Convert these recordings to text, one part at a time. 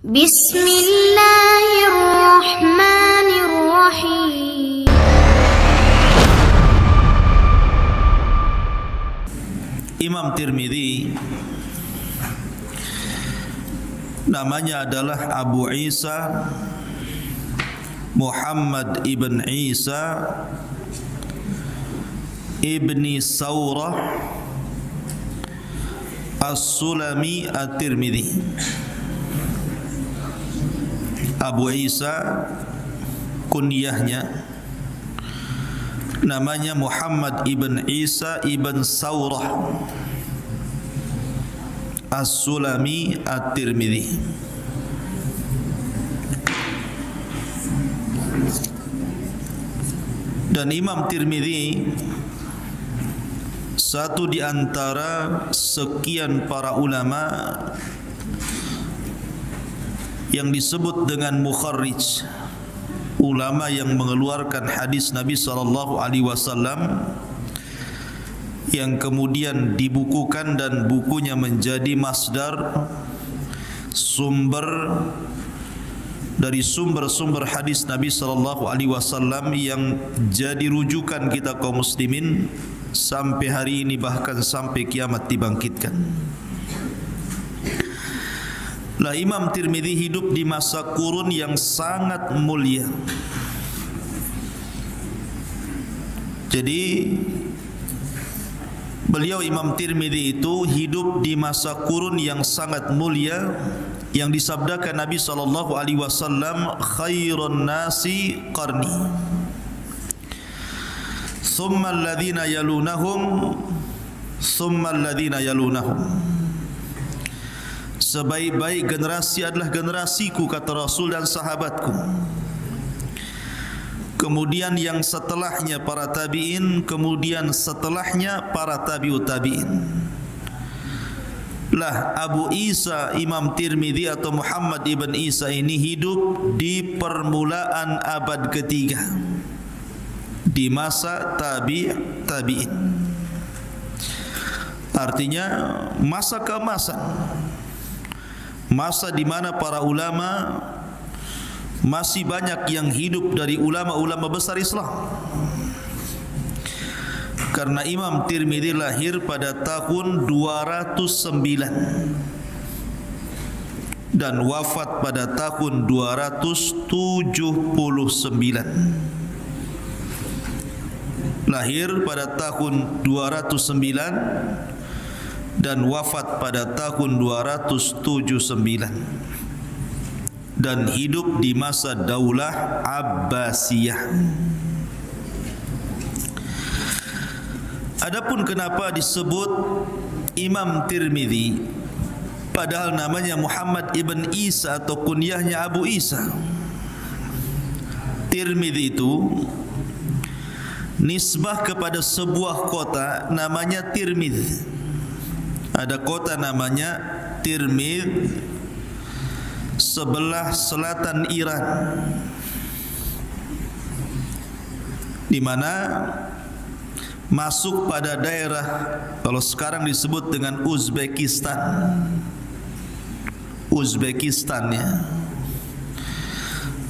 Bismillahirrahmanirrahim. Imam Tirmidzi namanya adalah Abu Isa Muhammad ibn Isa ibni Saurah As-Sulami At-Tirmidzi. Abu Isa kunyahnya namanya Muhammad ibn Isa ibn Saurah As-Sulami At-Tirmidzi. Dan Imam Tirmidzi satu di antara sekian para ulama yang disebut dengan mukharrij, ulama yang mengeluarkan hadis Nabi SAW yang kemudian dibukukan dan bukunya menjadi masdar, sumber dari sumber-sumber hadis Nabi SAW yang jadi rujukan kita kaum muslimin sampai hari ini, bahkan sampai kiamat dibangkitkan. Lah, Imam Tirmidzi hidup di masa kurun yang sangat mulia. Jadi beliau Imam Tirmidzi itu hidup di masa kurun yang sangat mulia, yang disabdakan Nabi SAW, khairun nasi qarni, thumma alladhina yalunahum, thumma alladhina yalunahum. Sebaik-baik generasi adalah generasiku, kata Rasul, dan sahabatku. Kemudian yang setelahnya para tabi'in, kemudian setelahnya para tabi'ut tabi'in. Lah, Abu Isa Imam Tirmidzi atau Muhammad ibn Isa ini hidup di permulaan abad ketiga, di masa tabi'in. Artinya masa keemasan, masa di mana para ulama masih banyak yang hidup dari ulama-ulama besar Islam. Karena Imam Tirmidzi lahir pada tahun 209 dan wafat pada tahun 279. Lahir pada tahun 209 dan wafat pada tahun 279, dan hidup di masa Daulah Abbasiyah. Adapun kenapa disebut Imam Tirmidzi padahal namanya Muhammad ibn Isa atau kunyahnya Abu Isa. Tirmidzi itu nisbah kepada sebuah kota namanya Tirmidz. Ada kota namanya Tirmidz sebelah selatan Iran, di mana masuk pada daerah kalau sekarang disebut dengan Uzbekistan ya,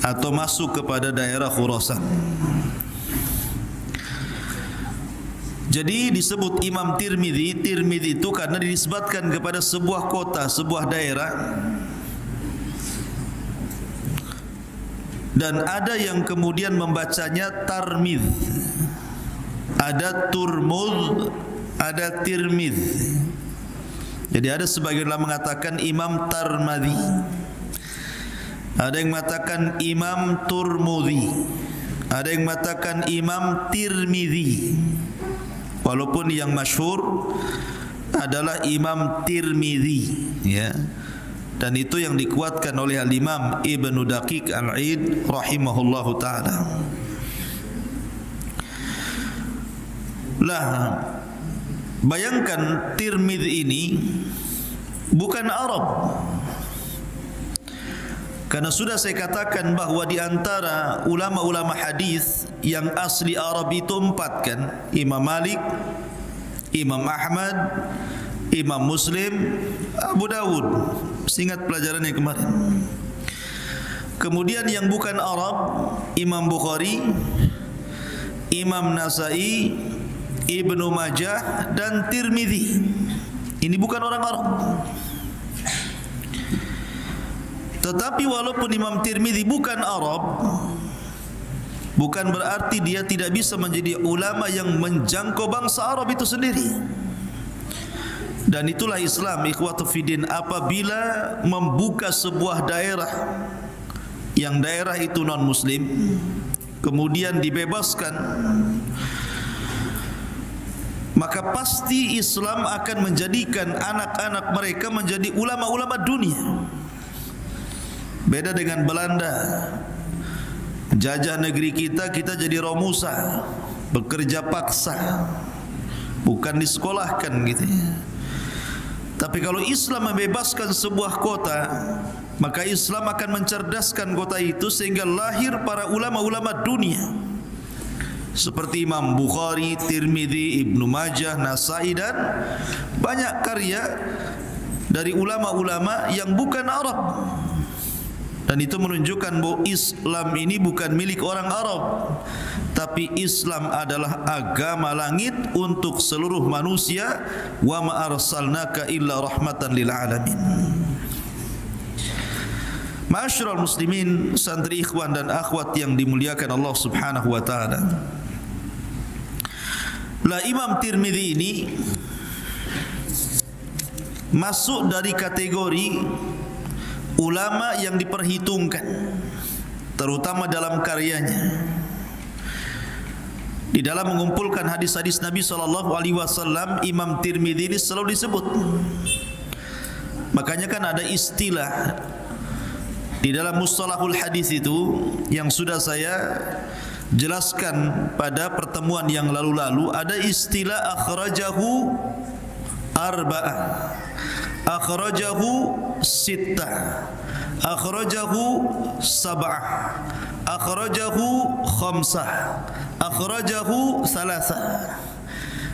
atau masuk kepada daerah Khurasan. Jadi disebut Imam Tirmidzi itu karena dinisbatkan kepada sebuah kota, sebuah daerah. Dan ada yang kemudian membacanya Tarmidz, ada Turmuz, ada Tirmidz. Jadi ada sebagian ulama mengatakan Imam Tarmadhi, ada yang mengatakan Imam Turmudhi, ada yang mengatakan Imam Tirmidzi. Walaupun yang masyhur adalah Imam Tirmidzi, ya. Dan itu yang dikuatkan oleh Al-Imam Ibnu Daqiq Al-Aid rahimahullahu taala. Lah, bayangkan Tirmidzi ini bukan Arab. Karena sudah saya katakan bahawa di antara ulama-ulama hadis yang asli Arab itu 4 kan? Imam Malik, Imam Ahmad, Imam Muslim, Abu Dawud. Ingat pelajaran yang kemarin. Kemudian yang bukan Arab, Imam Bukhari, Imam Nasai, Ibnu Majah dan Tirmidzi. Ini bukan orang Arab. Tetapi walaupun Imam Tirmidzi bukan Arab, bukan berarti dia tidak bisa menjadi ulama yang menjangkau bangsa Arab itu sendiri. Dan itulah Islam, ikhwatu fiddin, apabila membuka sebuah daerah yang daerah itu non muslim, kemudian dibebaskan, maka pasti Islam akan menjadikan anak-anak mereka menjadi ulama-ulama dunia. Beda dengan Belanda, jajah negeri kita jadi romusa, bekerja paksa, bukan disekolahkan gitu ya. Tapi kalau Islam membebaskan sebuah kota, maka Islam akan mencerdaskan kota itu sehingga lahir para ulama-ulama dunia seperti Imam Bukhari, Tirmidzi, Ibnu Majah, Nasai dan banyak karya dari ulama-ulama yang bukan Arab. Dan itu menunjukkan bahwa Islam ini bukan milik orang Arab, tapi Islam adalah agama langit untuk seluruh manusia. Wa ma arsalnaka illa rahmatan lil alamin. Ma'asyiral muslimin, santri ikhwan dan akhwat yang dimuliakan Allah Subhanahu wa taala. La Imam Tirmidzi ini masuk dari kategori ulama yang diperhitungkan, terutama dalam karyanya. Di dalam mengumpulkan hadis-hadis Nabi SAW, Imam Tirmidzi ini selalu disebut. Makanya kan ada istilah di dalam mustalahul hadis itu yang sudah saya jelaskan pada pertemuan yang lalu-lalu. Ada istilah akhrajahu arba'ah, akhrajahu sittah, akhrajahu sab'ah, akhrajahu khamsah, akhrajahu salasah.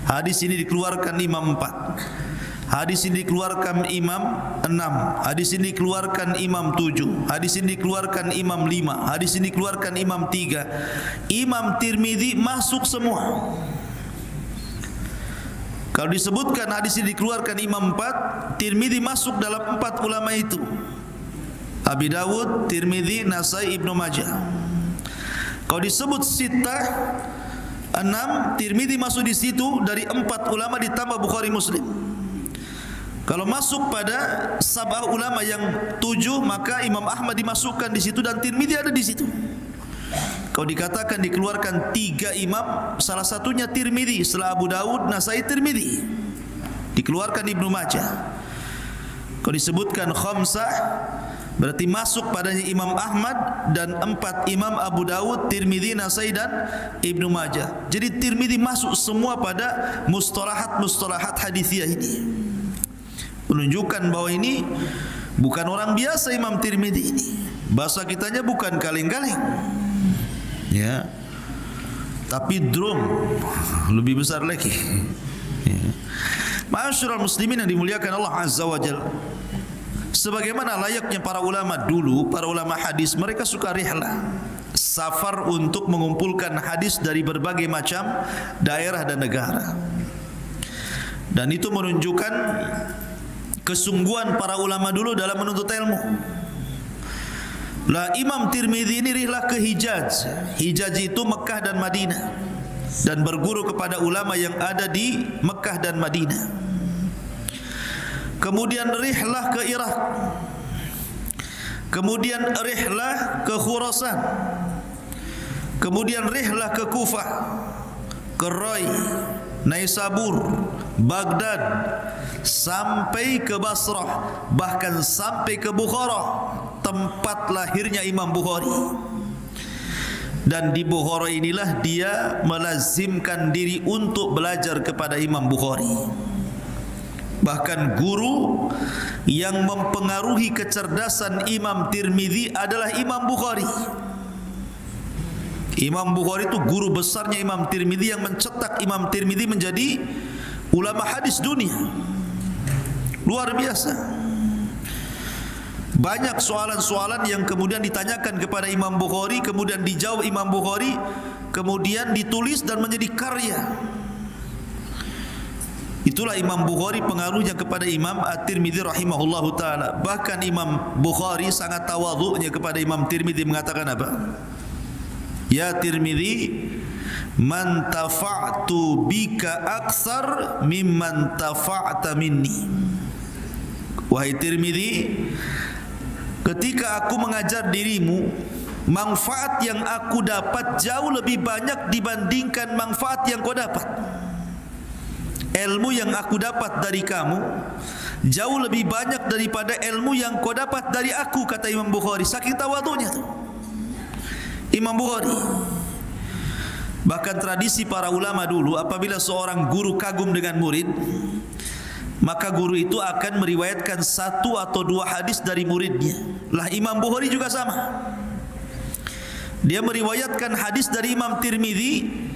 Hadis ini dikeluarkan Imam 4, hadis ini dikeluarkan Imam 6, hadis ini dikeluarkan Imam 7, hadis ini dikeluarkan Imam 5, hadis ini dikeluarkan Imam 3. Imam Tirmidzi masuk semua. Kalau disebutkan hadis ini dikeluarkan Imam 4, Tirmidzi masuk dalam 4 ulama itu. Abi Dawud, Tirmidzi, Nasai, Ibnu Majah. Kalau disebut sittah 6, Tirmidzi masuk di situ dari 4 ulama ditambah Bukhari Muslim. Kalau masuk pada sab'ah ulama yang 7, maka Imam Ahmad dimasukkan di situ dan Tirmidzi ada di situ. Kalau dikatakan dikeluarkan 3 imam, salah satunya Tirmidzi, setelah Abu Dawud, Nasai, Tirmidzi. Dikeluarkan Ibnu Majah. Kalau disebutkan khamsah, berarti masuk padanya Imam Ahmad dan 4 imam Abu Dawud, Tirmidzi, Nasai dan Ibnu Majah. Jadi Tirmidzi masuk semua pada mustalahat hadithiyah ini. Menunjukkan bahwa ini bukan orang biasa Imam Tirmidzi ini. Bahasa kitanya bukan kaleng-kaleng, ya, tapi drum lebih besar lagi. Ya. Ma'asyiral muslimin yang dimuliakan Allah Azza wa Jalla, sebagaimana layaknya para ulama dulu, para ulama hadis, mereka suka rihlah, safar untuk mengumpulkan hadis dari berbagai macam daerah dan negara. Dan itu menunjukkan kesungguhan para ulama dulu dalam menuntut ilmu. Lah Imam Tirmidzi ini rihlah ke Hijaz. Hijaz itu Mekah dan Madinah, dan berguru kepada ulama yang ada di Mekah dan Madinah. Kemudian rihlah ke Irak. Kemudian rihlah ke Khurasan. Kemudian rihlah ke Kufah, ke Rai, Naisabur, Baghdad, sampai ke Basrah, bahkan sampai ke Bukhara, tempat lahirnya Imam Bukhari. Dan di Bukhara inilah dia melazimkan diri untuk belajar kepada Imam Bukhari. Bahkan guru yang mempengaruhi kecerdasan Imam Tirmidzi adalah Imam Bukhari. Imam Bukhari itu guru besarnya Imam Tirmidzi yang mencetak Imam Tirmidzi menjadi ulama hadis dunia. Luar biasa. Banyak soalan-soalan yang kemudian ditanyakan kepada Imam Bukhari, kemudian dijawab Imam Bukhari, kemudian ditulis dan menjadi karya. Itulah Imam Bukhari pengaruhnya kepada Imam At-Tirmidzi rahimahullahu taala. Bahkan Imam Bukhari sangat tawadhu'nya kepada Imam Tirmidzi, mengatakan apa? Ya Tirmidzi, man tafa'tu bika aktsar mimman tafa'ta minni. Wahai Tirmidzi, ketika aku mengajar dirimu, manfaat yang aku dapat jauh lebih banyak dibandingkan manfaat yang kau dapat. Ilmu yang aku dapat dari kamu jauh lebih banyak daripada ilmu yang kau dapat dari aku, kata Imam Bukhari. Saking tawadhunya tu Imam Bukhari. Bahkan tradisi para ulama dulu, apabila seorang guru kagum dengan murid, maka guru itu akan meriwayatkan 1 atau 2 hadis dari muridnya. Lah Imam Bukhari juga sama. Dia meriwayatkan hadis dari Imam Tirmidzi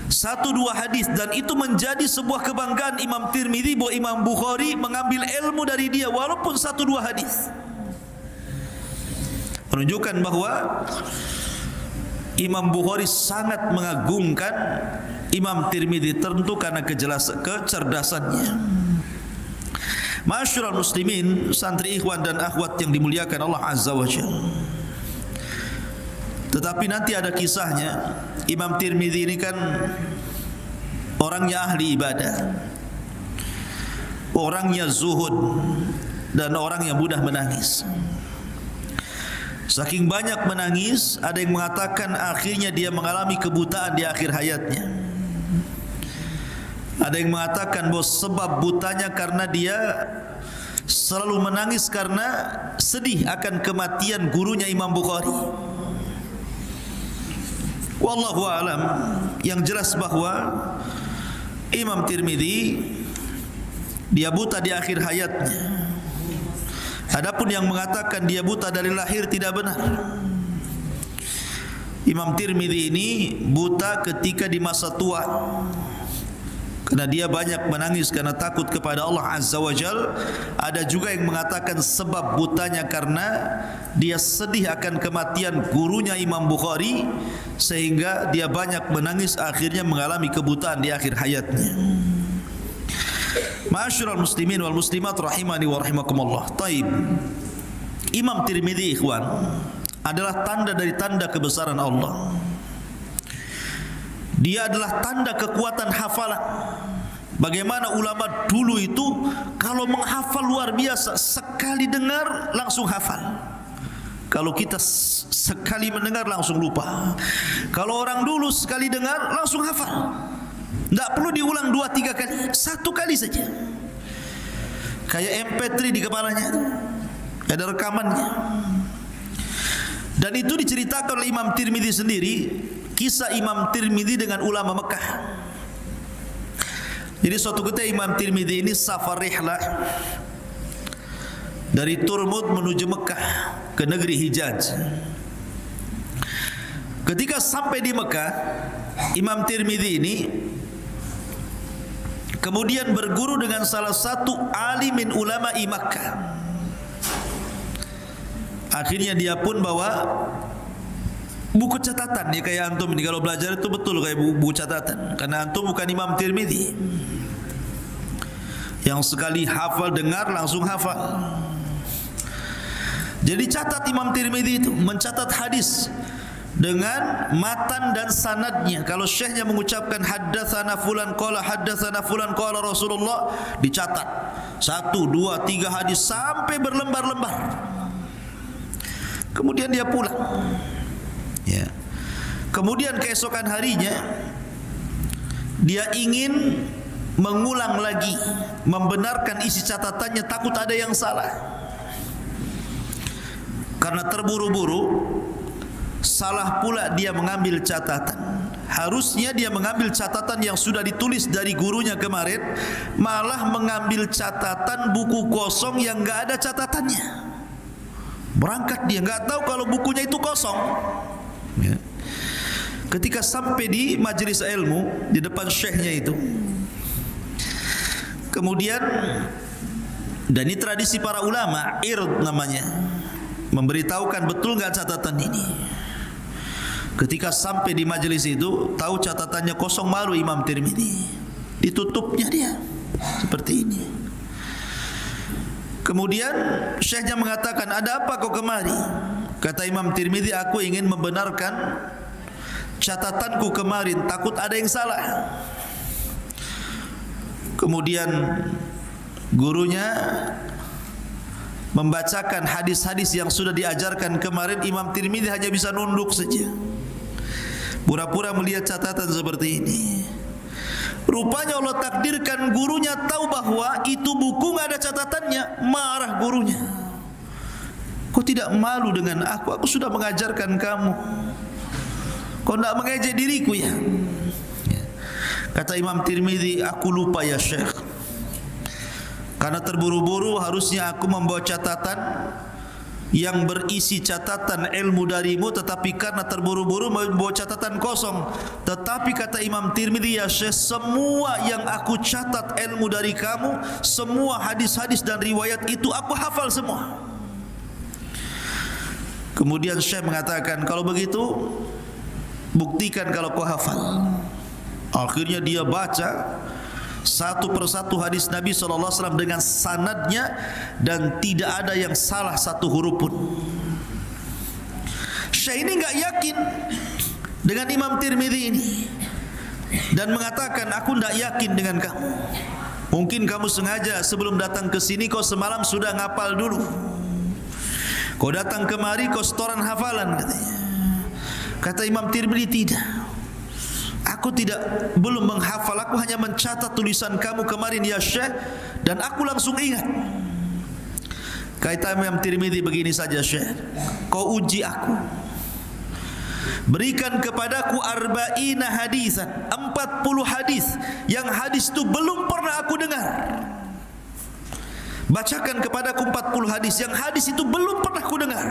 1-2 hadis, dan itu menjadi sebuah kebanggaan Imam Tirmidzi bahwa Imam Bukhari mengambil ilmu dari dia walaupun 1-2 hadis. Menunjukkan bahwa Imam Bukhari sangat mengagungkan Imam Tirmidzi, tentu karena kecerdasannya. Ma'asyiral muslimin, santri ikhwan dan akhwat yang dimuliakan Allah Azza wa Jalla. Tetapi nanti ada kisahnya. Imam Tirmidzi ini kan orangnya ahli ibadah, orangnya zuhud, dan orang yang mudah menangis. Saking banyak menangis, ada yang mengatakan akhirnya dia mengalami kebutaan di akhir hayatnya. Ada yang mengatakan bahwa sebab butanya karena dia selalu menangis karena sedih akan kematian gurunya Imam Bukhari. Wallahu a'lam. Yang jelas bahwa Imam Tirmidzi dia buta di akhir hayatnya. Adapun yang mengatakan dia buta dari lahir tidak benar. Imam Tirmidzi ini buta ketika di masa tua, karena dia banyak menangis karena takut kepada Allah Azza wa Jal. Ada juga yang mengatakan sebab butanya karena dia sedih akan kematian gurunya Imam Bukhari, sehingga dia banyak menangis, akhirnya mengalami kebutaan di akhir hayatnya. Ma'asyiral muslimin wal muslimat rahimani wa rahimakumullah. Taib, Imam Tirmidzi ikhwan adalah tanda dari tanda kebesaran Allah. Dia adalah tanda kekuatan hafalan. Bagaimana ulama dulu itu kalau menghafal luar biasa, sekali dengar langsung hafal. Kalau kita sekali mendengar langsung lupa. Kalau orang dulu sekali dengar langsung hafal. Tidak perlu diulang 2-3 kali, 1 kali saja. Kayak MP3 di kepalanya, ada rekamannya. Dan itu diceritakan oleh Imam Tirmidzi sendiri, kisah Imam Tirmidzi dengan ulama Mekah. Jadi suatu ketika Imam Tirmidzi ini safar rihlah dari Turmud menuju Mekah ke negeri Hijaz. Ketika sampai di Mekah, Imam Tirmidzi ini kemudian berguru dengan salah satu alimin ulama di Makkah. Akhirnya dia pun bawa buku catatan. Ya kayak antum ini kalau belajar itu betul kayak buku catatan, karena antum bukan Imam Tirmidzi yang sekali hafal dengar langsung hafal. Jadi catat Imam Tirmidzi itu mencatat hadis dengan matan dan sanadnya. Kalau syekhnya mengucapkan haddatsana fulan qala haddatsana fulan qala Rasulullah, dicatat 1, 2, 3 hadis sampai berlembar-lembar. Kemudian dia pulang. Ya. Kemudian keesokan harinya dia ingin mengulang lagi, membenarkan isi catatannya, takut ada yang salah. Karena terburu-buru, salah pula dia mengambil catatan. Harusnya dia mengambil catatan yang sudah ditulis dari gurunya kemarin, malah mengambil catatan buku kosong yang enggak ada catatannya. Berangkat dia enggak tahu kalau bukunya itu kosong. Ya. Ketika sampai di majelis ilmu di depan syekhnya itu, kemudian, dan ini tradisi para ulama, ird namanya, memberitahukan betul enggak catatan ini. Ketika sampai di majelis itu, tahu catatannya kosong, malu Imam Tirmidzi. Ditutupnya dia seperti ini. Kemudian syekhnya mengatakan, ada apa kau kemari? Kata Imam Tirmidzi, aku ingin membenarkan catatanku kemarin, takut ada yang salah. Kemudian gurunya membacakan hadis-hadis yang sudah diajarkan kemarin. Imam Tirmidzi hanya bisa nunduk saja, pura-pura melihat catatan seperti ini. Rupanya Allah takdirkan gurunya tahu bahwa itu buku enggak ada catatannya. Marah gurunya, kau tidak malu dengan aku? Aku sudah mengajarkan kamu, kau tidak mengejek diriku ya? Kata Imam Tirmidzi, aku lupa ya Syekh, karena terburu-buru harusnya aku membawa catatan yang berisi catatan ilmu darimu, tetapi karena terburu-buru membawa catatan kosong. Tetapi kata Imam Tirmidzi, ya Syekh, semua yang aku catat ilmu dari kamu, semua hadis-hadis dan riwayat itu aku hafal semua. Kemudian Syekh mengatakan, kalau begitu buktikan kalau kau hafal. Akhirnya dia baca satu persatu hadis Nabi SAW dengan sanadnya, dan tidak ada yang salah satu huruf pun. Syekh ini enggak yakin dengan Imam Tirmidzi ini dan mengatakan, aku tidak yakin dengan kamu. Mungkin kamu sengaja sebelum datang ke sini kau semalam sudah ngapal dulu. Kau datang kemari kau setoran hafalan, katanya. Kata Imam Tirmidzi, tidak. Aku belum menghafal, aku hanya mencatat tulisan kamu kemarin ya Syekh, dan aku langsung ingat. Kata Imam Tirmidzi, begini saja Syekh, kau uji aku, berikan kepadaku 40 hadisan, 40 hadis yang hadis itu belum pernah aku dengar. Bacakan kepadaku 40 hadis yang hadis itu belum pernah aku dengar.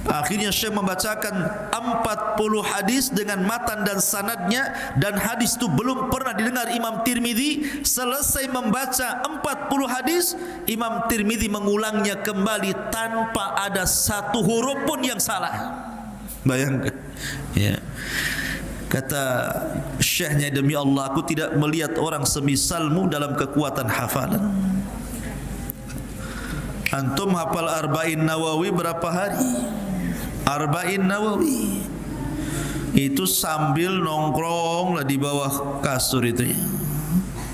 Akhirnya Syekh membacakan 40 hadis dengan matan dan sanadnya, dan hadis itu belum pernah didengar Imam Tirmidzi. Selesai membaca 40 hadis, Imam Tirmidzi mengulangnya kembali tanpa ada satu huruf pun yang salah. Bayangkan ya. Kata syekhnya, demi Allah aku tidak melihat orang semisalmu dalam kekuatan hafalan. Antum hafal Arba'in Nawawi berapa hari? Arba'in Nawawi itu sambil nongkrong lah di bawah kasur itu ya,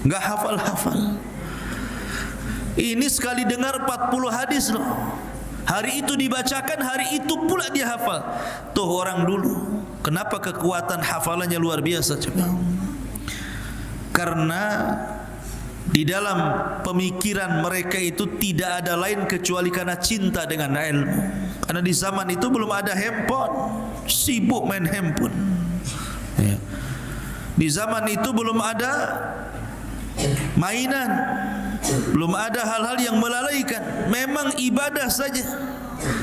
enggak hafal-hafal. Ini sekali dengar 40 hadis loh, hari itu dibacakan, hari itu pula dia hafal. Tuh orang dulu, kenapa kekuatan hafalannya luar biasa coba? Karena di dalam pemikiran mereka itu tidak ada lain kecuali karena cinta dengan ilmu. Karena di zaman itu belum ada handphone, sibuk main handphone ya. Di zaman itu belum ada mainan, belum ada hal-hal yang melalaikan, memang ibadah saja.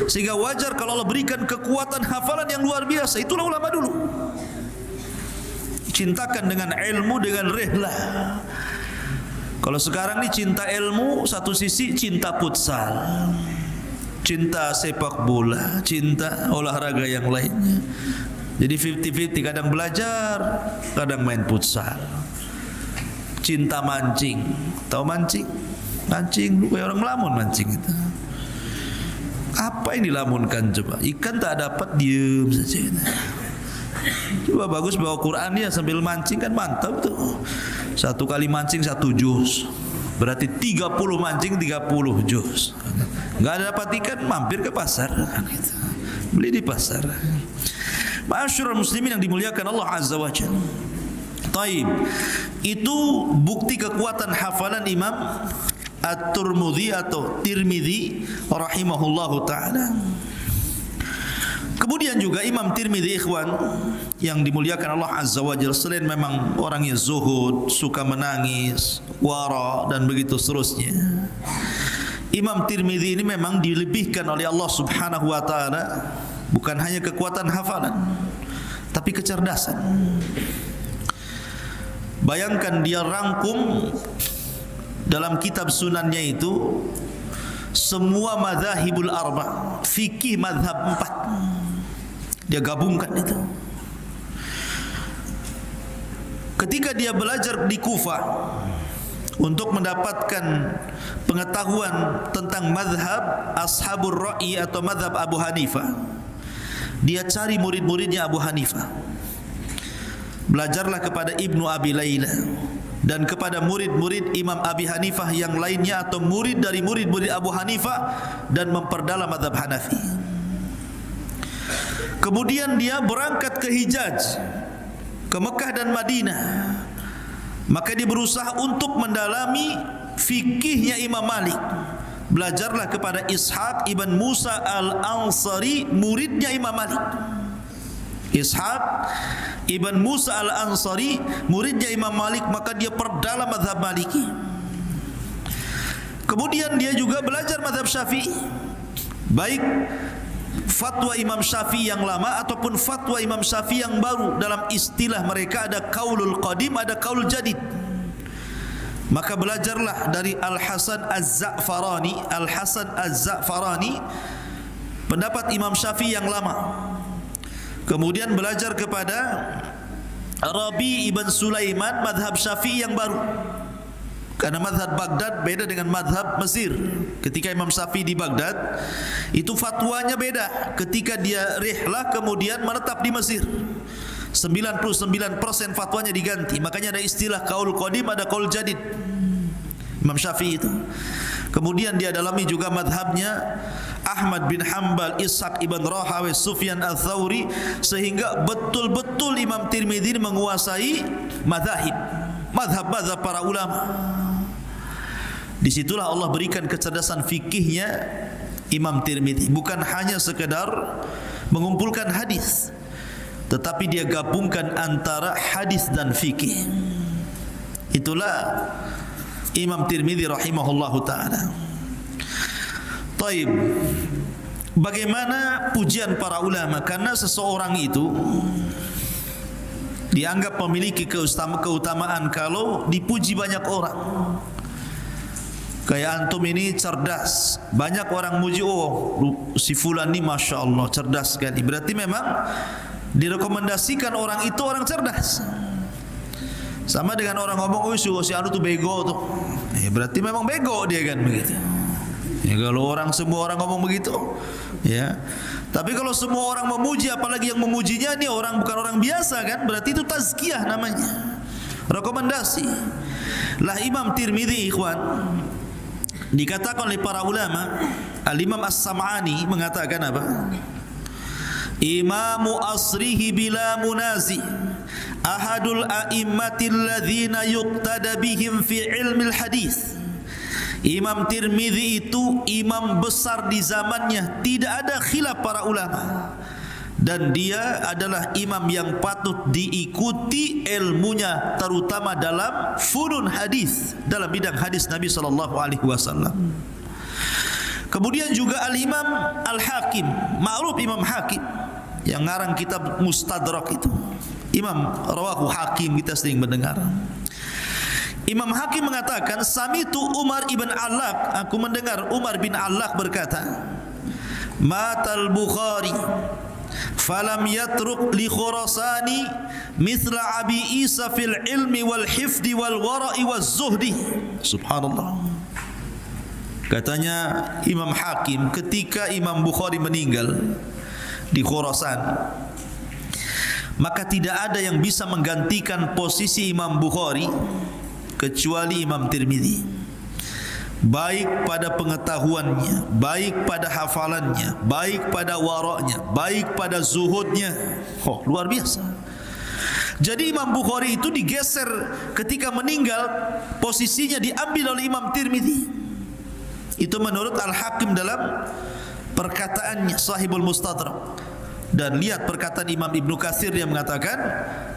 Sehingga wajar kalau Allah berikan kekuatan hafalan yang luar biasa. Itulah ulama dulu, cintakan dengan ilmu dengan rihlah. Kalau sekarang ni cinta ilmu satu sisi, cinta futsal, cinta sepak bola, cinta olahraga yang lainnya. Jadi 50-50, kadang belajar, kadang main futsal. Cinta mancing, tahu mancing? Mancing, kayak orang melamun mancing itu. Apa yang dilamunkan coba? Ikan tak dapat, diam saja. Coba bagus bawa Quran ya sambil mancing, kan mantap tuh. Satu kali mancing 1 juz, berarti 30 mancing 30 juz. Enggak ada dapat ikan, mampir ke pasar kan gitu. Beli di pasar. Ma'asyiral muslimin yang dimuliakan Allah Azza wa Jalla. Taib. Itu bukti kekuatan hafalan Imam At-Tirmidzi atau Tirmidzi rahimahullahu taala. Kemudian juga Imam Tirmidzi, ikhwan yang dimuliakan Allah Azza wa Jalla, selain memang orangnya zuhud, suka menangis, wara dan begitu seterusnya, Imam Tirmidzi ini memang dilebihkan oleh Allah Subhanahu wa taala bukan hanya kekuatan hafalan, tapi kecerdasan. Bayangkan dia rangkum dalam kitab sunannya itu semua madzhabul arba, fikih mazhab 4. Dia gabungkan itu. Ketika dia belajar di Kufah untuk mendapatkan pengetahuan tentang mazhab Ashabur Ra'i atau mazhab Abu Hanifah, dia cari murid-muridnya Abu Hanifah. Belajarlah kepada Ibnu Abi Layla dan kepada murid-murid Imam Abi Hanifah yang lainnya atau murid dari murid-murid Abu Hanifah, dan memperdalam mazhab Hanafi. Kemudian dia berangkat ke Hijaz, ke Mekah dan Madinah. Maka dia berusaha untuk mendalami fikihnya Imam Malik. Belajarlah kepada Ishaq ibn Musa al-Ansari, muridnya Imam Malik. Ishaq ibn Musa al-Ansari, muridnya Imam Malik, maka dia perdalam mazhab Maliki. Kemudian dia juga belajar mazhab Syafi'i, baik fatwa Imam Syafi'i yang lama ataupun fatwa Imam Syafi'i yang baru. Dalam istilah mereka ada qaulul qadim, ada qaulul jadid. Maka belajarlah dari Al-Hasan Az-Za'farani. Al-Hasan Az-Za'farani pendapat Imam Syafi'i yang lama. Kemudian belajar kepada Rabi ibn Sulaiman, madhab Syafi'i yang baru. Karena madhab Baghdad beda dengan madhab Mesir. Ketika Imam Syafi'i di Baghdad, itu fatwanya beda. Ketika dia rihlah kemudian menetap di Mesir, 99% fatwanya diganti. Makanya ada istilah qaul qadim, ada qaul jadid Imam Syafi'i itu. Kemudian dia dalami juga madhabnya Ahmad bin Hanbal, Ishaq ibn Rahawai, Sufyan al-Thawri, sehingga betul-betul Imam Tirmidzi menguasai madhab para ulama. Disitulah Allah berikan kecerdasan fikihnya Imam Tirmidzi. Bukan hanya sekedar mengumpulkan hadis, tetapi dia gabungkan antara hadis dan fikih. Itulah Imam Tirmidzi rahimahullahu ta'ala. Taib, bagaimana pujian para ulama? Karena seseorang itu dianggap memiliki keutamaan kalau dipuji banyak orang. Kayak antum ini cerdas, banyak orang muji, oh si fulan ini masya Allah cerdas sekali. Berarti memang direkomendasikan orang itu orang cerdas. Sama dengan orang ngomong, oh si anu tuh bego tuh, berarti memang bego dia kan begitu. Ya, kalau semua orang ngomong begitu, ya. Tapi kalau semua orang memuji, apalagi yang memujinya ini orang bukan orang biasa kan, berarti itu tazkiyah namanya, rekomendasi. Lah Imam Tirmidzi ikhwan, dikatakan oleh para ulama, Al-Imam As-Sam'ani mengatakan apa? Imamu asrihi bila munazi, ahadul a'immatil ladzina yuqtada bihim fi ilmil hadis. Imam Tirmidzi itu imam besar di zamannya, tidak ada khilaf para ulama, dan dia adalah imam yang patut diikuti ilmunya, terutama dalam funun hadis, dalam bidang hadis Nabi sallallahu alaihi wasallam. Kemudian juga Al-Imam Al-Hakim, ma'ruf Imam Hakim yang ngarang kitab Mustadrak itu. Imam rawahu Hakim, kita sering mendengar. Imam Hakim mengatakan, samitu Umar ibn Allaq, aku mendengar Umar bin Allaq berkata, matal Bukhari falam yatruk li Khurasani mithla Abi Isa fil ilmi wal hifdi wal wara'i waz zuhdi. Subhanallah. Katanya Imam Hakim, ketika Imam Bukhari meninggal di Khurasan, maka tidak ada yang bisa menggantikan posisi Imam Bukhari kecuali Imam Tirmidzi, baik pada pengetahuannya, baik pada hafalannya, baik pada waraknya, baik pada zuhudnya. Oh, luar biasa. Jadi Imam Bukhari itu digeser ketika meninggal, posisinya diambil oleh Imam Tirmidzi. Itu menurut Al-Hakim dalam perkataannya Sahibul Mustadrak. Dan lihat perkataan Imam Ibnu Katsir yang mengatakan,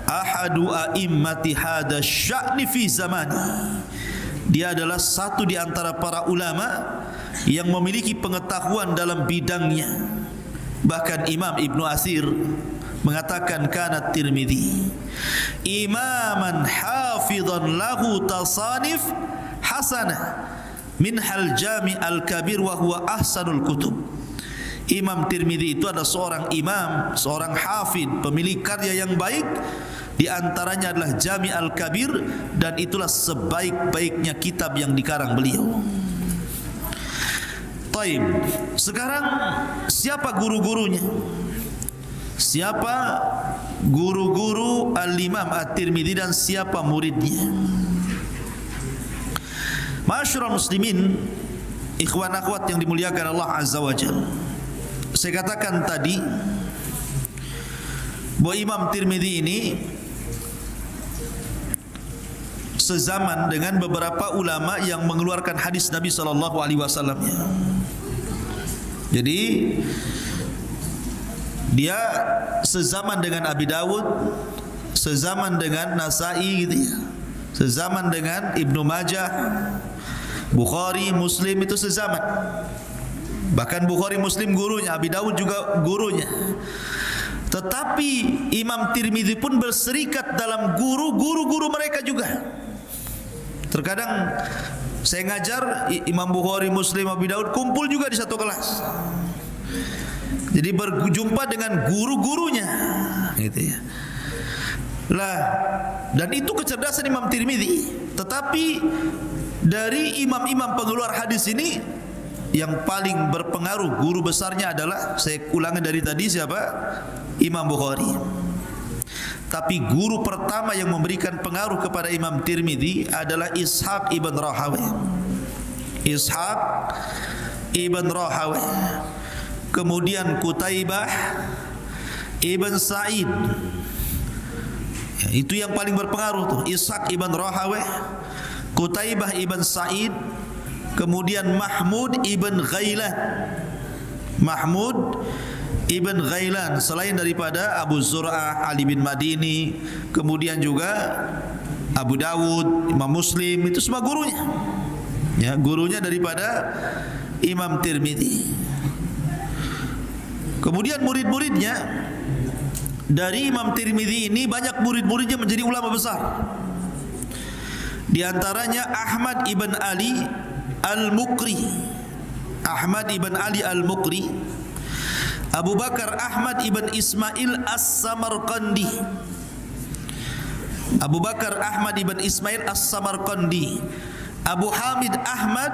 ahadu a'immati hada sya'ni fi zamani. Dia adalah satu di antara para ulama yang memiliki pengetahuan dalam bidangnya. Bahkan Imam Ibnu Katsir mengatakan, kana Tirmidzi imaman hafizan lahu tasanif hasanah Minhal Jami' al-Kabir wa huwa ahsanul kutub. Imam Tirmidzi itu adalah seorang imam, seorang hafid, pemilik karya yang baik. Di antaranya adalah Jami' al-Kabir, dan itulah sebaik-baiknya kitab yang dikarang beliau. Taib. Sekarang siapa guru-gurunya? Siapa guru-guru Al-Imam At-Tirmidzi dan siapa muridnya? Ma'asyiral muslimin, ikhwan akhwat yang dimuliakan Allah Azza wa Jalla. Saya katakan tadi bahwa Imam Tirmidzi ini sezaman dengan beberapa ulama yang mengeluarkan hadis Nabi sallallahu alaihi wasallam. Jadi dia sezaman dengan Abi Dawud, sezaman dengan Nasai gitu ya. Sezaman dengan Ibnu Majah, Bukhari, Muslim, itu sezaman. Bahkan Bukhari, Muslim gurunya, Abi Dawud juga gurunya. Tetapi Imam Tirmidzi pun berserikat dalam guru-guru mereka juga. Terkadang saya ngajar Imam Bukhari, Muslim, Abi Dawud kumpul juga di satu kelas. Jadi berjumpa dengan guru-gurunya, gitu ya. Lah, dan itu kecerdasan Imam Tirmidzi. Tetapi dari imam-imam pengeluar hadis ini, yang paling berpengaruh guru besarnya adalah, saya ulangi dari tadi, siapa? Imam Bukhari. Tapi guru pertama yang memberikan pengaruh kepada Imam Tirmidzi adalah Ishaq ibn Rahawayh. Ishaq ibn Rahawayh. Kemudian Qutaibah ibn Sa'id. Ya, itu yang paling berpengaruh tuh, Ishaq ibn Rahawayh, Qutaibah ibn Sa'id, kemudian Mahmud ibn Ghailan. Mahmud ibn Ghailan, selain daripada Abu Zur'ah, Ali bin Madini, kemudian juga Abu Dawud, Imam Muslim, itu semua gurunya. Ya, gurunya daripada Imam Tirmidzi. Kemudian murid-muridnya dari Imam Tirmidzi ini, banyak murid-muridnya menjadi ulama besar. Di antaranya Ahmad ibn Ali Al-Muqri, Ahmad ibn Ali Al-Muqri, Abu Bakar Ahmad ibn Ismail As-Samarqandi, Abu Bakar Ahmad ibn Ismail As-Samarqandi, Abu Hamid Ahmad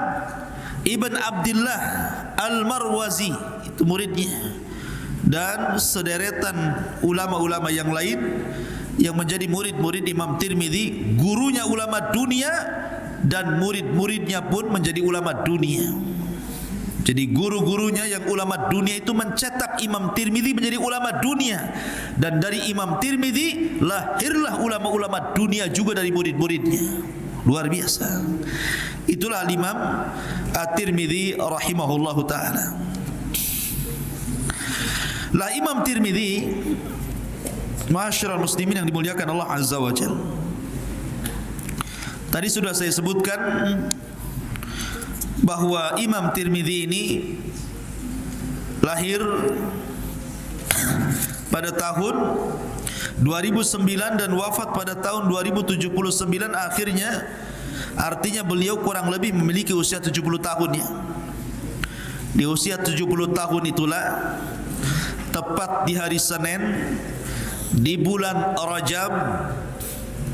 ibn Abdullah Al-Marwazi, itu muridnya. Dan sederetan ulama-ulama yang lain yang menjadi murid-murid Imam Tirmidzi. Gurunya ulama dunia dan murid-muridnya pun menjadi ulama dunia. Jadi guru-gurunya yang ulama dunia itu mencetak Imam Tirmidzi menjadi ulama dunia. Dan dari Imam Tirmidzi lahirlah ulama-ulama dunia juga dari murid-muridnya. Luar biasa. Itulah Imam At-Tirmidzi rahimahullahu ta'ala. Lah Imam Tirmidzi, ma'asyiral muslimin yang dimuliakan Allah Azza wa Jalla, tadi sudah saya sebutkan bahwa Imam Tirmidzi ini lahir pada tahun 2009 dan wafat pada tahun 2079 akhirnya. Artinya beliau kurang lebih memiliki usia 70 tahun ya. Di usia 70 tahun itulah, tepat di hari Senin di bulan Rajab,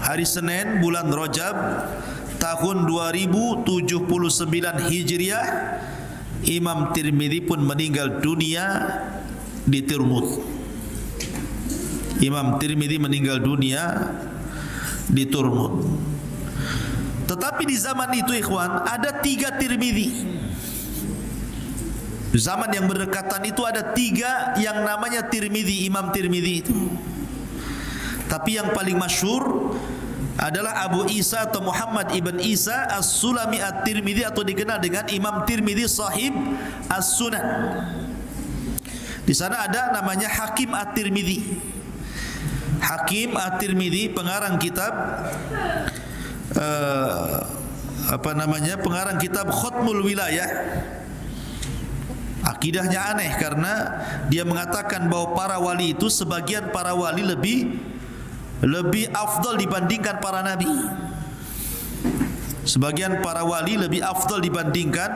hari Senin bulan Rajab tahun 2079 Hijriah, Imam Tirmidzi pun meninggal dunia di Turmud. Imam Tirmidzi meninggal dunia di Turmud. Tetapi di zaman itu ikhwan, ada 3 Tirmidzi. Zaman yang berdekatan itu ada 3 yang namanya Tirmidzi, Imam Tirmidzi itu. Tapi yang paling masyhur adalah Abu Isa atau Muhammad ibn Isa As-Sulami At-Tirmidzi, atau dikenal dengan Imam Tirmidzi Sahib As-Sunan. Di sana ada namanya Hakim At-Tirmidzi. Hakim At-Tirmidzi pengarang kitab pengarang kitab Khatmul Wilayah. Akidahnya aneh karena dia mengatakan bahwa para wali itu, sebagian para wali lebih afdal dibandingkan para nabi. Sebagian para wali lebih afdal dibandingkan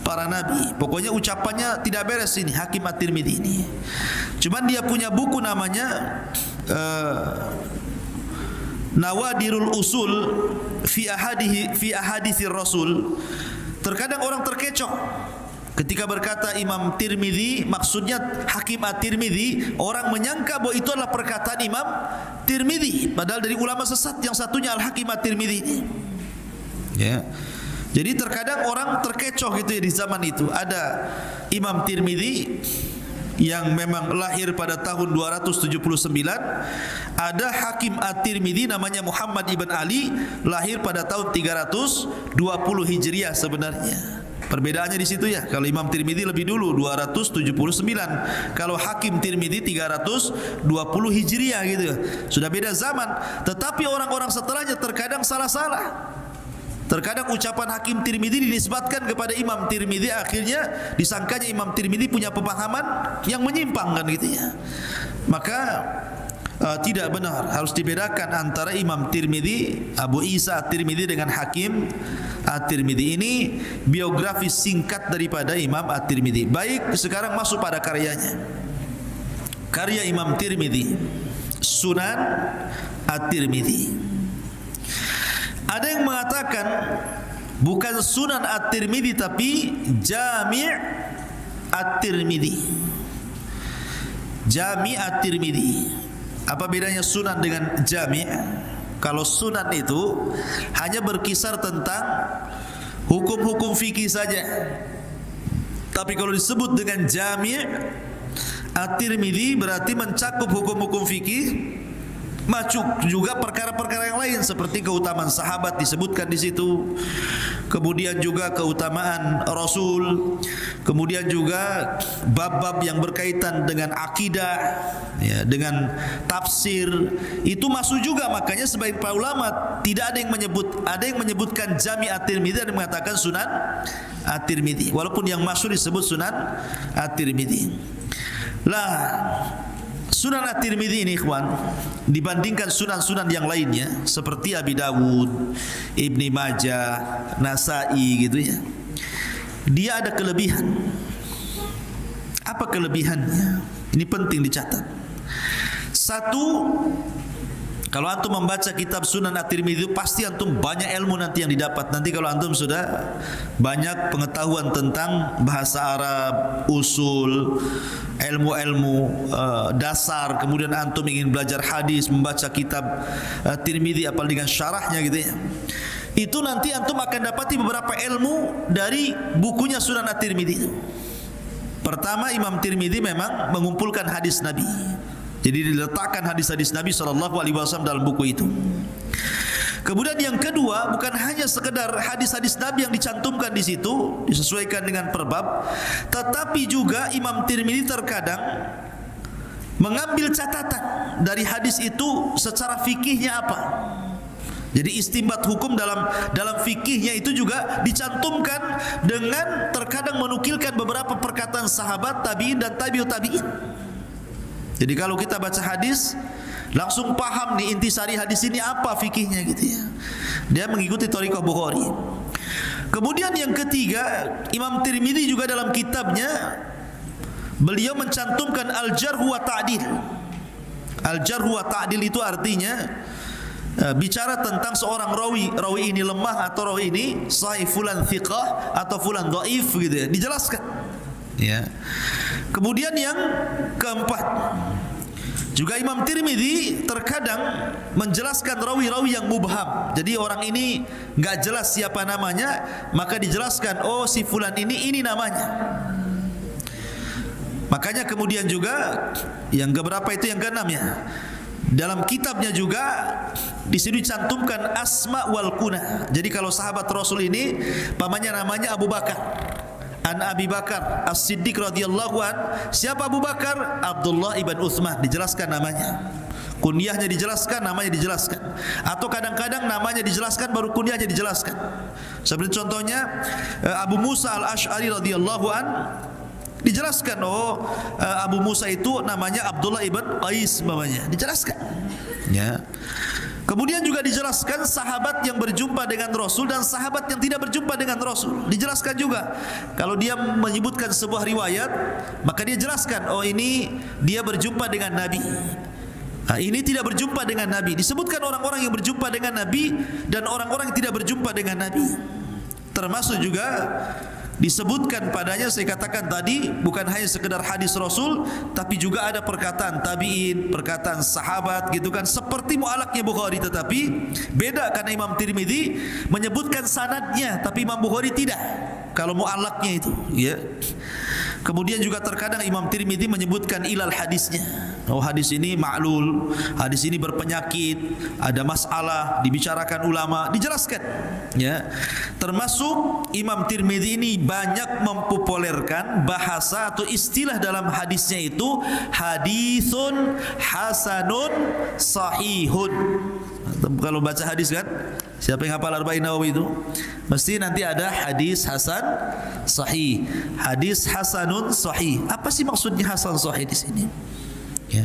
para nabi. Pokoknya ucapannya tidak beres ini Hakim At-Tirmidzi ini. Cuman dia punya buku namanya Nawadirul Usul fi ahaditsir Rasul. Terkadang orang terkecoh ketika berkata Imam Tirmidzi, maksudnya Hakim At-Tirmidzi, orang menyangka bahwa itu adalah perkataan Imam Tirmidzi, padahal dari ulama sesat yang satunya Al-Hakim At-Tirmidzi ini. Ya. Jadi terkadang orang terkecoh gitu ya di zaman itu. Ada Imam Tirmidzi yang memang lahir pada tahun 279, ada Hakim At-Tirmidzi namanya Muhammad ibn Ali, lahir pada tahun 320 Hijriah sebenarnya. Perbedaannya di situ ya. Kalau Imam Tirmidzi lebih dulu 279, kalau Hakim Tirmidzi 320 Hijriah gitu ya. Sudah beda zaman, tetapi orang-orang setelahnya terkadang salah-salah. Terkadang ucapan Hakim Tirmidzi dinisbatkan kepada Imam Tirmidzi, akhirnya disangkanya Imam Tirmidzi punya pemahaman yang menyimpang kan gitu ya. Maka tidak benar, harus dibedakan antara Imam Tirmidzi, Abu Isa At-Tirmidzi dengan Hakim At-Tirmidzi. Ini biografi singkat daripada Imam At-Tirmidzi. Baik, sekarang masuk pada karyanya. Karya Imam Tirmidzi, Sunan At-Tirmidzi. Ada yang mengatakan bukan Sunan At-Tirmidzi tapi Jami' At-Tirmidzi. Jami' At-Tirmidzi. Apa bedanya Sunan dengan Jami'? Kalau Sunan itu hanya berkisar tentang hukum-hukum fikih saja. Tapi kalau disebut dengan Jami' At-Tirmidzi berarti mencakup hukum-hukum fikih, masuk juga perkara-perkara yang lain seperti keutamaan sahabat disebutkan di situ, kemudian juga keutamaan Rasul, kemudian juga bab-bab yang berkaitan dengan akidah, ya, dengan tafsir itu masuk juga. Makanya sebagian para ulama tidak ada yang menyebutkan Jami' At-Tirmidzi, ada yang mengatakan Sunan At-Tirmidzi, walaupun yang masuk disebut Sunan At-Tirmidzi. Lah, Sunan At-Tirmidzi ini ikhwan, dibandingkan sunan-sunan yang lainnya seperti Abi Dawud, Ibni Majah, Nasai gitu ya, dia ada kelebihan. Apa kelebihannya? Ini penting dicatat. Satu, kalau antum membaca kitab Sunan At-Tirmidzi pasti antum banyak ilmu nanti yang didapat. Nanti kalau antum sudah banyak pengetahuan tentang bahasa Arab, usul, ilmu-ilmu dasar, kemudian antum ingin belajar hadis, membaca kitab Tirmidzi apalagi dengan syarahnya gitu ya, itu nanti antum akan dapati beberapa ilmu dari bukunya Sunan At-Tirmidzi. Pertama, Imam Tirmidzi memang mengumpulkan hadis Nabi. Jadi diletakkan hadis-hadis Nabi SAW dalam buku itu. Kemudian yang kedua, bukan hanya sekedar hadis-hadis Nabi yang dicantumkan di situ, disesuaikan dengan perbab, tetapi juga Imam Tirmidzi terkadang mengambil catatan dari hadis itu secara fikihnya apa. Jadi istinbat hukum dalam fikihnya itu juga dicantumkan dengan terkadang menukilkan beberapa perkataan sahabat, tabi'in dan tabi'ut tabi'in. Jadi kalau kita baca hadis langsung paham nih intisari hadis ini apa fikihnya gitu ya. Dia mengikuti thariqah Bukhari. Kemudian yang ketiga, Imam Tirmidzi juga dalam kitabnya beliau mencantumkan al-jarh wa ta'dil. Al-jarh wa ta'dil itu artinya bicara tentang seorang rawi ini lemah atau rawi ini sahih, fulan thiqah atau fulan dhaif gitu ya, dijelaskan. Ya. Kemudian yang keempat, juga Imam Tirmidzi terkadang menjelaskan rawi-rawi yang mubham. Jadi orang ini enggak jelas siapa namanya, maka dijelaskan, oh si fulan ini namanya. Makanya kemudian juga yang keberapa itu, yang keenam ya. Dalam kitabnya juga di sini dicantumkan asma wal kunyah. Jadi kalau sahabat Rasul ini pamannya namanya Abu Bakar, an Abi Bakar As-Siddiq radhiyallahu an. Siapa Abu Bakar? Abdullah ibn Utsman, dijelaskan namanya. Kunyahnya dijelaskan, namanya dijelaskan. Atau kadang-kadang namanya dijelaskan baru kunyahnya dijelaskan. Seperti contohnya Abu Musa Al-Asy'ari radhiyallahu an, dijelaskan Abu Musa itu namanya Abdullah ibn Qais namanya, dijelaskan. Ya. Kemudian juga dijelaskan sahabat yang berjumpa dengan Rasul dan sahabat yang tidak berjumpa dengan Rasul. Dijelaskan juga. Kalau dia menyebutkan sebuah riwayat, maka dia jelaskan, oh ini dia berjumpa dengan Nabi. Nah, ini tidak berjumpa dengan Nabi. Disebutkan orang-orang yang berjumpa dengan Nabi dan orang-orang yang tidak berjumpa dengan Nabi. Termasuk juga disebutkan padanya, saya katakan tadi, bukan hanya sekedar hadis Rasul, tapi juga ada perkataan tabi'in, perkataan sahabat gitu kan, seperti mu'alaknya Bukhari, tetapi beda karena Imam Tirmidzi menyebutkan sanadnya, tapi Imam Bukhari tidak. Kalau mu'alaknya itu, ya. Kemudian juga terkadang Imam Tirmidzi menyebutkan ilal hadisnya. Oh, hadis ini ma'lul, hadis ini berpenyakit, ada masalah, dibicarakan ulama, dijelaskan. Ya. Termasuk Imam Tirmidzi ini banyak mempopulerkan bahasa atau istilah dalam hadisnya itu hadisun hasanun sahihun. Kalau baca hadis kan, siapa yang hafal Arba'in Nawawi itu mesti nanti ada hadis hasan sahih, hadis hasanun sahih. Apa sih maksudnya hasan sahih di sini? Ya.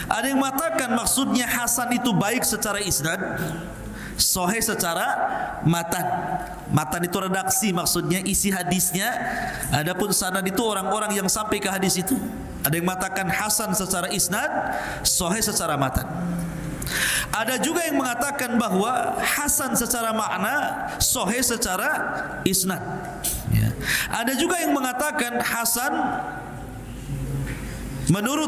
Ada yang mengatakan maksudnya hasan itu baik secara isnad, sahih secara matan. Matan itu redaksi, maksudnya isi hadisnya. Adapun sanad itu orang-orang yang sampai ke hadis itu. Ada yang mengatakan hasan secara isnad, sahih secara matan. Ada juga yang mengatakan bahwa hasan secara makna, sahih secara isnad. Ya. Ada juga yang mengatakan hasan menurut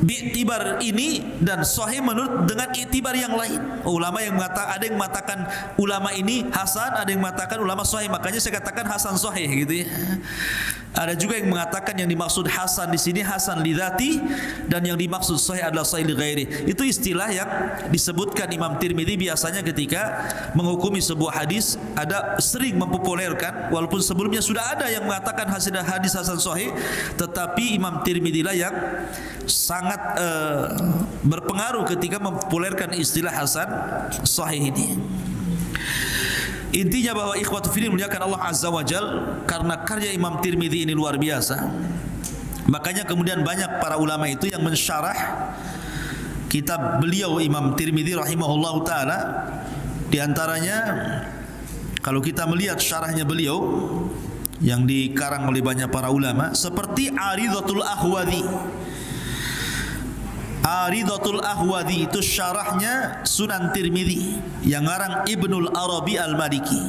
bi'tibar ini dan sahih menurut dengan i'tibar yang lain. Ulama yang mengatakan, ada yang mengatakan ulama ini hasan, ada yang mengatakan ulama sahih. Makanya saya katakan hasan sahih gitu ya. Ada juga yang mengatakan yang dimaksud hasan di sini hasan li dzati dan yang dimaksud sahih adalah sahih li ghairi. Itu istilah yang disebutkan Imam Tirmidzi biasanya ketika menghukumi sebuah hadis, ada sering mempopulerkan walaupun sebelumnya sudah ada yang mengatakan hadis hasan sahih, tetapi Imam Tirmidzi lah yang sangat berpengaruh ketika mempopulerkan istilah hasan sahih ini. Intinya bahwa ikhwatu fillah muliakan Allah Azza wa Jal, karena karya Imam Tirmidzi ini luar biasa, makanya kemudian banyak para ulama itu yang mensyarah kitab beliau Imam Tirmidzi rahimahullahu taala. Di antaranya kalau kita melihat syarahnya beliau yang dikarang oleh banyak para ulama, seperti Aridhatul Ahwadhi. Aridhatul Ahwadhi itu syarahnya Sunan Tirmidzi yang ngarang Ibnul Arabi Al-Maliki.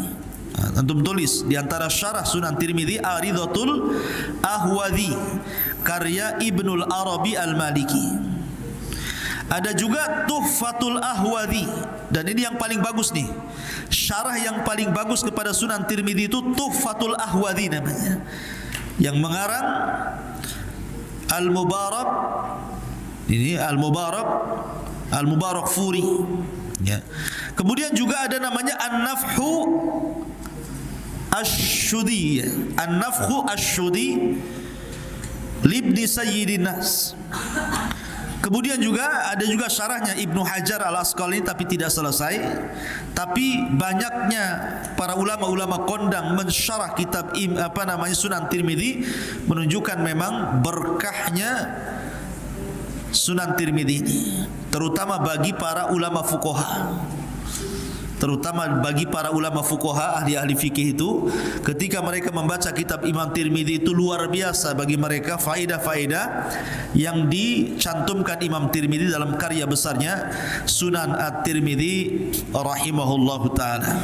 Antum tulis di antara syarah Sunan Tirmidzi Aridhatul Ahwadhi karya Ibnul Arabi Al-Maliki. Ada juga Tuhfatul Ahwadhi, dan ini yang paling bagus nih. Syarah yang paling bagus kepada Sunan Tirmidzi itu Tuhfatul Ahwadhi namanya. Yang mengarang Al-Mubarak, ini Al-Mubarak Furi. Ya. Kemudian juga ada namanya An-Nafhu Asy-Syudi. An-Nafhu Asy-Syudi Libni Sayyidin Nas. Kemudian juga ada juga syarahnya Ibnu Hajar Al-Asqalani, tapi tidak selesai. Tapi banyaknya para ulama-ulama kondang mensyarah kitab Sunan Tirmidzi, menunjukkan memang berkahnya Sunan Tirmidzi ini, terutama bagi para ulama fuqaha. Terutama bagi para ulama fuqaha, ahli-ahli fikih itu, ketika mereka membaca kitab Imam Tirmidzi itu luar biasa bagi mereka faedah-faedah yang dicantumkan Imam Tirmidzi dalam karya besarnya Sunan At-Tirmidzi rahimahullahu taala.